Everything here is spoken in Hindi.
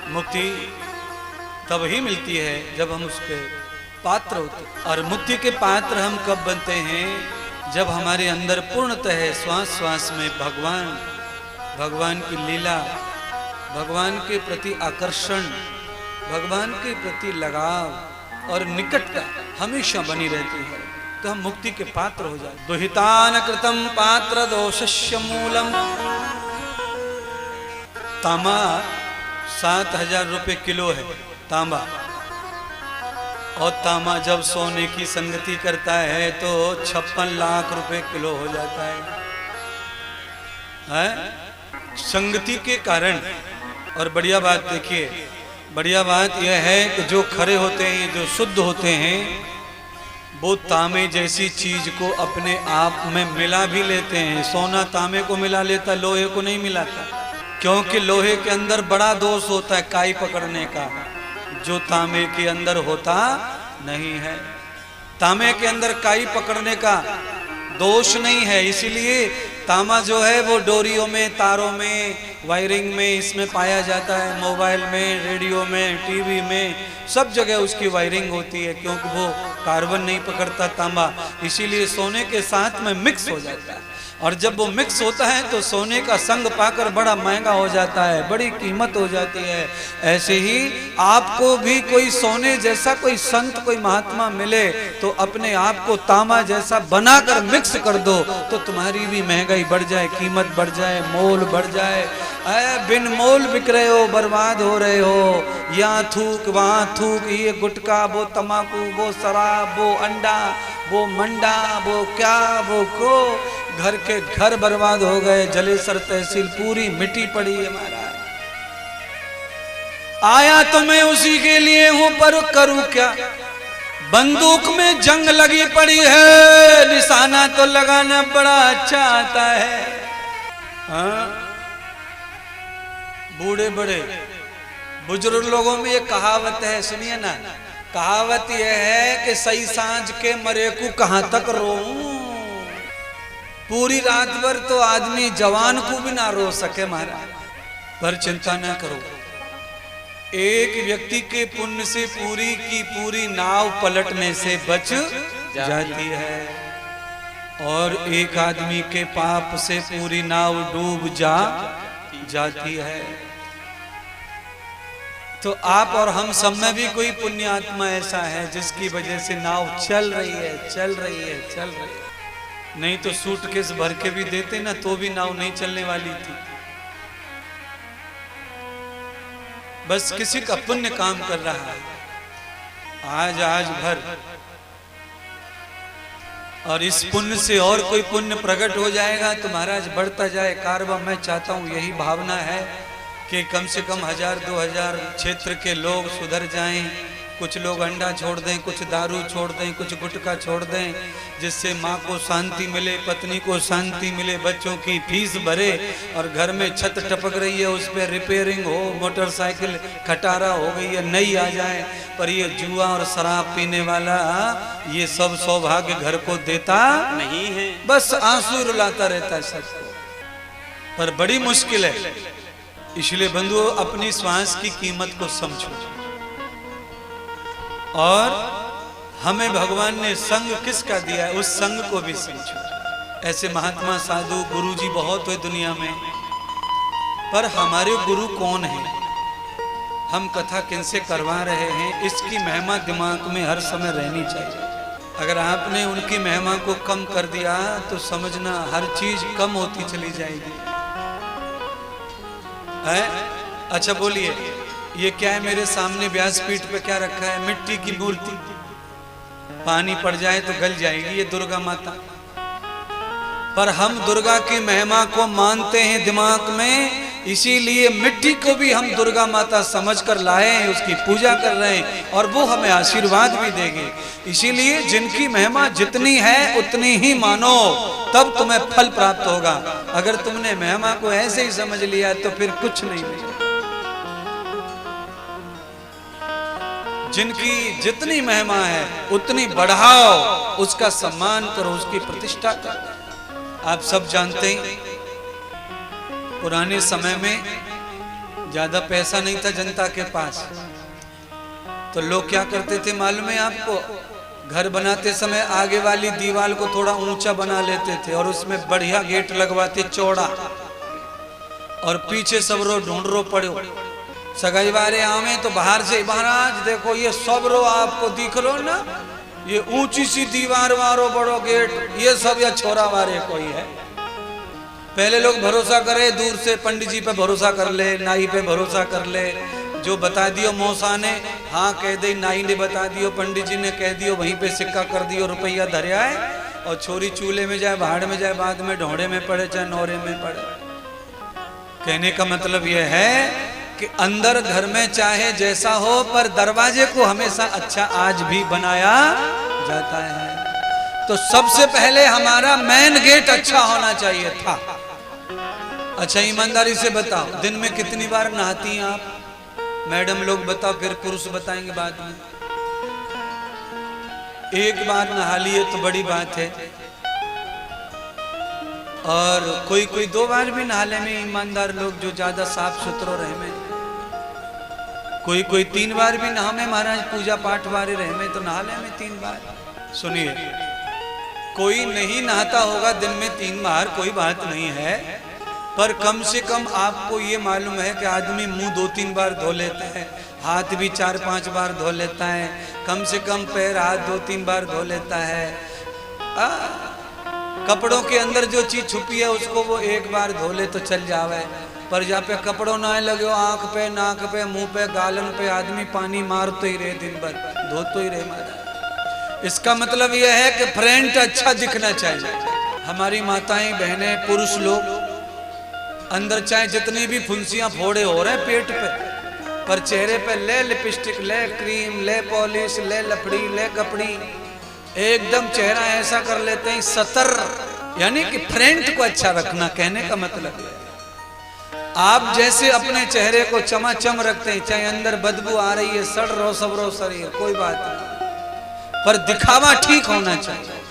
मुक्ति तब ही मिलती है जब हम उसके पात्र होते हैं। और मुक्ति के पात्र हम कब बनते हैं? जब हमारे अंदर पूर्णतः श्वास श्वास में भगवान की लीला, भगवान के प्रति आकर्षण, भगवान के प्रति लगाव और निकटता हमेशा बनी रहती है, तो हम मुक्ति के पात्र हो जाते। दुहितान कृतम पात्र दोषस्य मूलम। तांबा 7,000 रुपये किलो है तांबा, और तांबा जब सोने की संगति करता है तो 56 लाख रुपए किलो हो जाता है संगति के कारण। और बढ़िया बात देखिए, बढ़िया बात यह है कि जो खरे होते हैं, जो शुद्ध होते हैं, वो तांबे जैसी चीज को अपने आप में मिला भी लेते हैं। सोना तांबे को मिला लेता, लोहे को नहीं मिलाता, क्योंकि लोहे के अंदर बड़ा दोष होता है काई पकड़ने का, जो तांबे के अंदर होता नहीं है। तांबे के अंदर काई पकड़ने का दोष नहीं है, इसीलिए तांबा जो है वो डोरियों में, तारों में, वायरिंग में इसमें पाया जाता है। मोबाइल में, रेडियो में, टीवी में, सब जगह उसकी वायरिंग होती है, क्योंकि वो कार्बन नहीं पकड़ता तांबा, इसीलिए सोने के साथ में मिक्स हो जाता है। और जब वो मिक्स होता है तो सोने का संग पाकर बड़ा महंगा हो जाता है, बड़ी कीमत हो जाती है। ऐसे ही आपको भी कोई सोने जैसा कोई संत, कोई महात्मा मिले तो अपने आप को तांबा जैसा बनाकर मिक्स कर दो, तो तुम्हारी भी महंगाई बढ़ जाए, कीमत बढ़ जाए, मोल बढ़ जाए। बिन मोल बिक रहे हो, बर्बाद हो रहे हो, यहाँ थूक वहाँ थूक, ये गुटखा, वो तम्बाकू, वो शराब, वो अंडा, वो मंडा, वो क्या, वो को, घर के घर बर्बाद हो गए। जलेसर तहसील पूरी मिट्टी पड़ी है महाराज। आया तो मैं उसी के लिए हूं, पर करूं क्या? बंदूक में जंग लगी पड़ी है, निशाना तो लगाना बड़ा अच्छा आता है। हाँ? बूढ़े बड़े बुजुर्ग लोगों में ये कहावत है, सुनिए ना। कहावत यह है कि सही सांझ के मरे को कहां तक रोऊं। पूरी रात भर तो आदमी जवान को भी ना रो सके महाराज, पर चिंता ना करो, एक व्यक्ति के पुण्य से पूरी की पूरी नाव पलटने से बच जाती है, और एक आदमी के पाप से पूरी नाव डूब जाती है। तो आप और हम सब में भी कोई पुण्य आत्मा ऐसा है जिसकी वजह से नाव चल रही है, चल रही है, चल रही है। नहीं तो सूटकेस भर के भी देते ना तो भी नाव नहीं चलने वाली थी। बस किसी का पुण्य काम कर रहा है आज भर, और इस पुण्य से और कोई पुण्य प्रकट हो जाएगा तो महाराज बढ़ता जाए कारवा। मैं चाहता हूं, यही भावना है कि कम से कम 1000-2000 क्षेत्र के लोग सुधर जाएं। कुछ लोग अंडा छोड़ दें, कुछ दारू छोड़ दें, कुछ गुटखा छोड़ दें, जिससे माँ को शांति मिले, पत्नी को शांति मिले, बच्चों की फीस भरे, और घर में छत टपक रही है उस पर रिपेयरिंग हो, मोटरसाइकिल खटारा हो गई है नई आ जाए। पर ये जुआ और शराब पीने वाला ये सब सौभाग्य घर को देता नहीं है, बस आंसू रुलाता रहता है सबको। पर बड़ी मुश्किल है, इसलिए बंधुओं अपनी श्वास की कीमत को समझो। और हमें भगवान ने संग किसका दिया है, उस संग को भी समझो। ऐसे महात्मा, साधु, गुरुजी बहुत हुए दुनिया में, पर हमारे गुरु कौन है, हम कथा किनसे करवा रहे हैं, इसकी महिमा दिमाग में हर समय रहनी चाहिए। अगर आपने उनकी महिमा को कम कर दिया तो समझना हर चीज कम होती चली जाएगी। है? अच्छा बोलिए, ये क्या है मेरे सामने व्यासपीठ पे क्या रखा है? मिट्टी की मूर्ति, पानी पड़ जाए तो गल जाएगी, ये दुर्गा माता। पर हम दुर्गा की महिमा को मानते हैं दिमाग में, इसीलिए मिट्टी को भी हम दुर्गा माता समझकर लाए हैं, उसकी पूजा कर रहे हैं, और वो हमें आशीर्वाद भी देंगे। इसीलिए जिनकी महिमा जितनी है उतनी ही मानो, तब तुम्हें फल प्राप्त होगा। अगर तुमने महिमा को ऐसे ही समझ लिया तो फिर कुछ नहीं मिलेगा। जिनकी जितनी महिमा है उतनी बढ़ाओ, उसका सम्मान करो, उसकी प्रतिष्ठा करो। आप सब जानते हैं पुराने समय में ज्यादा पैसा नहीं था जनता के पास, तो लोग क्या करते थे मालूम है आपको? घर बनाते समय आगे वाली दीवार को थोड़ा ऊंचा बना लेते थे और उसमें बढ़िया गेट लगवाते चौड़ा, और पीछे सब रो ढूंढ रो पड़ो सगाई वाले आवे तो बाहर से, महाराज देखो ये सब रो आपको दिख रो ना, ये ऊंची सी दीवार वारो बड़ो गेट, ये सब या छोरा वाले कोई है। पहले लोग भरोसा करे दूर से, पंडित जी पे भरोसा कर ले, नाई पे भरोसा कर ले, जो बता दियो मौसा ने हाँ कह दे, नाई ने बता दियो, पंडित जी ने कह दियो, वहीं पे सिक्का कर दियो, रुपया धरिया है, और छोरी चूल्हे में जाए, भाड़ में जाए, बाद में ढोड़े में पड़े चाहे नौरे में पड़े। कहने का मतलब यह है कि अंदर घर में चाहे जैसा हो, पर दरवाजे को हमेशा अच्छा आज भी बनाया जाता है। तो सबसे पहले हमारा मेन गेट अच्छा होना चाहिए था। अच्छा ईमानदारी से बताओ, दिन में कितनी बार नहाती हैं आप? मैडम लोग बताओ, फिर पुरुष बताएंगे बाद में। एक बार नहा लिए तो बड़ी बात है, और कोई कोई 2 बार भी नहाले में ईमानदार लोग जो ज्यादा साफ सुथरो रहे में, कोई कोई 3 बार भी नहा में, महाराज पूजा पाठ वाले रहे में तो नहाले में 3 बार। सुनिए, कोई नहीं नहाता होगा दिन में 3 बार, कोई बात नहीं है, पर कम से कम आपको ये मालूम है कि आदमी मुंह 2-3 बार धो लेता है, हाथ भी 4-5 बार धो लेता है, कम से कम पैर हाथ 2-3 बार धो लेता है। कपड़ों के अंदर जो चीज छुपी है उसको वो 1 बार धो ले तो चल जावे, पर जहाँ पे कपड़ों ना लगे, आंख पे, नाक पे, मुंह पे, गालन पे आदमी पानी मारते ही रहे, दिन भर धोते ही रहे महाराज। इसका मतलब यह है कि फ्रंट अच्छा दिखना चाहिए। हमारी माताएं, बहनें, पुरुष लोग अंदर चाहे जितनी भी फुंसियां फोड़े हो रहे पेट पे, पर चेहरे पे ले लिपस्टिक, ले क्रीम, ले पॉलिश, ले लफड़ी, ले कपड़ी, एकदम चेहरा ऐसा कर लेते हैं सतर, यानी कि फ्रंट को अच्छा रखना। कहने का मतलब है आप जैसे अपने चेहरे को चमाचम रखते हैं, चाहे अंदर बदबू आ रही है, सड़ रो सब रो शरीर, कोई बात नहीं, पर दिखावा ठीक होना चाहिए।